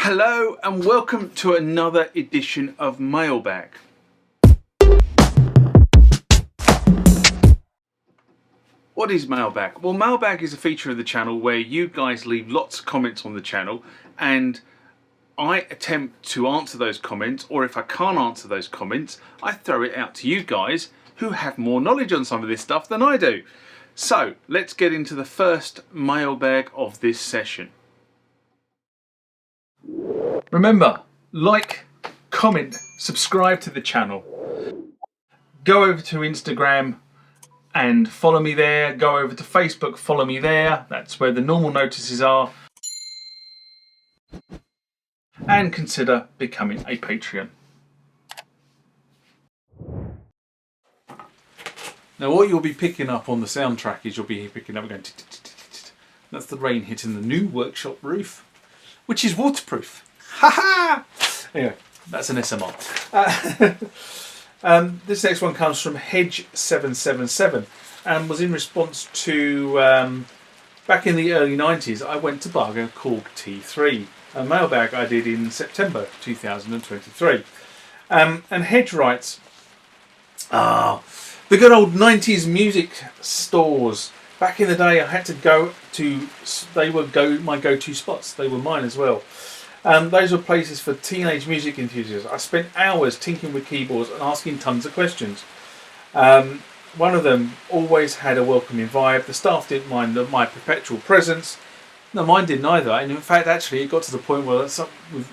Hello and welcome to another edition of Mailbag. What is Mailbag? Well, Mailbag is a feature of the channel where you guys leave lots of comments on the channel and I attempt to answer those comments, or if I can't answer those comments, I throw it out to you guys who have more knowledge on some of this stuff than I do. So let's get into the first mailbag of this session. Remember, like, comment, subscribe to the channel. Go over to Instagram and follow me there. Go over to Facebook, follow me there. That's where the normal notices are. And consider becoming a Patreon. Now what you'll be picking up on the soundtrack is you'll be picking up going that's the rain hitting the new workshop roof, which is waterproof. Ha! Anyway, that's an SMR. This next one comes from Hedge777 and was in response to back in the early 90s I went to bug a Korg T3, a mailbag I did in September 2023. And Hedge writes, the good old 90s music stores. Back in the day I had to go to, they were my go-to spots, they were mine as well. Those were places for teenage music enthusiasts. I spent hours tinkering with keyboards and asking tons of questions. One of them always had a welcoming vibe. The staff didn't mind my perpetual presence. No, mine didn't either. And in fact, actually, it got to the point where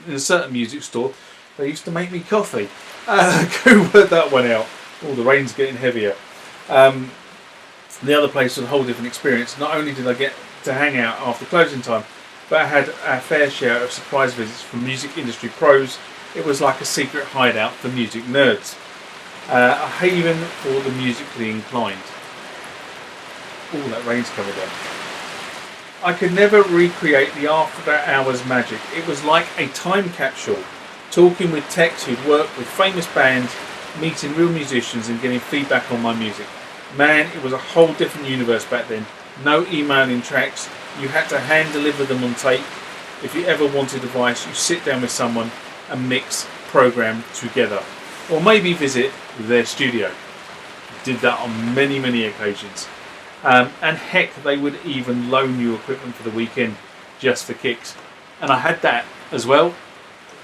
in a certain music store, they used to make me coffee. Go work that one out. Oh, the rain's getting heavier. The other place was a whole different experience. Not only did I get to hang out after closing time, but I had a fair share of surprise visits from music industry pros. It was like a secret hideout for music nerds. A haven for the musically inclined. Oh, that rain's coming down. I could never recreate the after hours magic. It was like a time capsule, talking with techs who'd worked with famous bands, meeting real musicians and getting feedback on my music. Man, it was a whole different universe back then. No emailing tracks. You had to hand deliver them on tape. If you ever wanted advice, you sit down with someone and mix, program together. Or maybe visit their studio. Did that on many, many occasions. And heck, they would even loan you equipment for the weekend just for kicks. And I had that as well.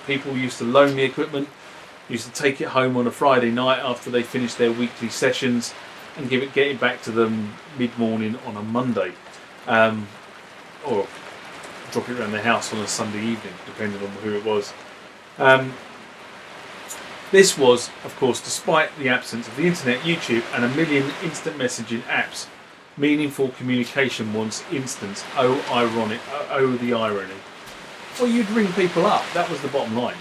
People used to loan me equipment, used to take it home on a Friday night after they finished their weekly sessions and get it back to them mid-morning on a Monday. Or drop it around the house on a Sunday evening, depending on who it was. This was, of course, despite the absence of the internet, YouTube and a million instant messaging apps. Meaningful communication once instant. Oh, ironic. Oh, the irony. Well, you'd ring people up. That was the bottom line.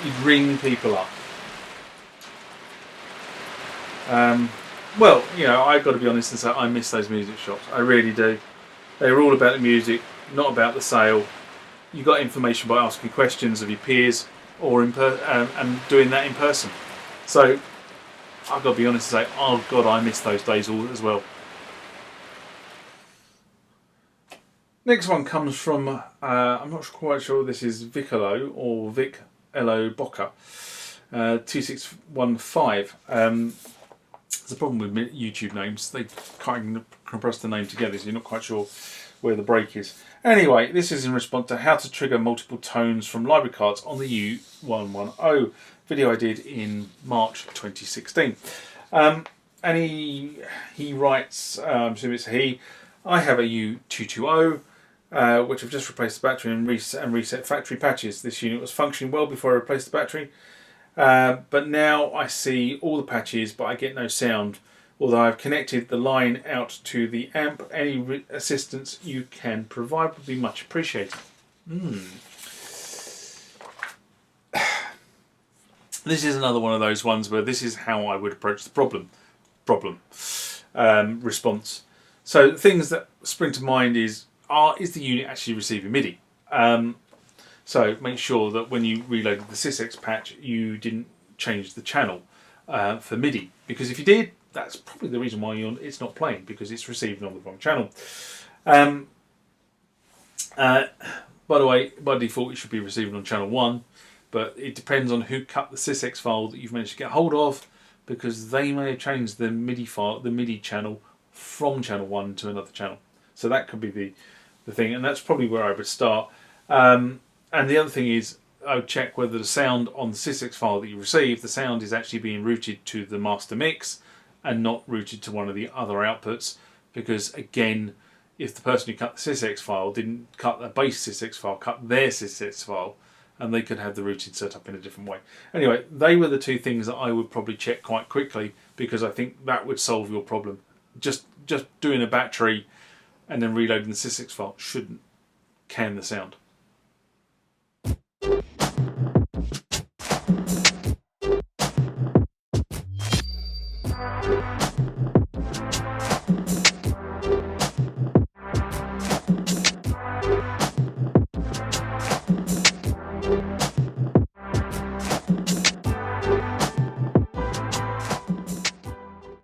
You'd ring people up. Well, you know, I've got to be honest and say I miss those music shops. I really do. They were all about the music, not about the sale. You got information by asking questions of your peers or and doing that in person. So I've got to be honest and say, oh God, I miss those days all as well. Next one comes from, I'm not quite sure this is Vicolo or Vic Elo Bocca, 2615. There's a problem with YouTube names. They can't compress the name together, so you're not quite sure where the break is. Anyway, this is in response to how to trigger multiple tones from library cards on the U-110 video I did in March 2016. And he writes, I'm assuming it's he, I have a U-220, which I've just replaced the battery and reset factory patches. This unit was functioning well before I replaced the battery. But now I see all the patches, but I get no sound. Although I've connected the line out to the amp, any assistance you can provide would be much appreciated. This is another one of those ones where this is how I would approach the problem response. So things that spring to mind is the unit actually receiving MIDI? So make sure that when you reloaded the SYSEX patch, you didn't change the channel for MIDI, because if you did, that's probably the reason why it's not playing, because it's receiving on the wrong channel. By the way, by default, it should be receiving on channel 1, but it depends on who cut the SYSEX file that you've managed to get hold of, because they may have changed the MIDI file, the MIDI channel, from channel 1 to another channel. So that could be the thing, and that's probably where I would start. And the other thing is, I would check whether the sound on the SYSEX file that you receive, the sound is actually being routed to the master mix and not routed to one of the other outputs, because again, if the person who cut the SYSEX file didn't cut the base SYSEX file, cut their SYSEX file, and they could have the routing set up in a different way. Anyway, they were the two things that I would probably check quite quickly, because I think that would solve your problem. Just doing a battery and then reloading the SYSEX file shouldn't can the sound.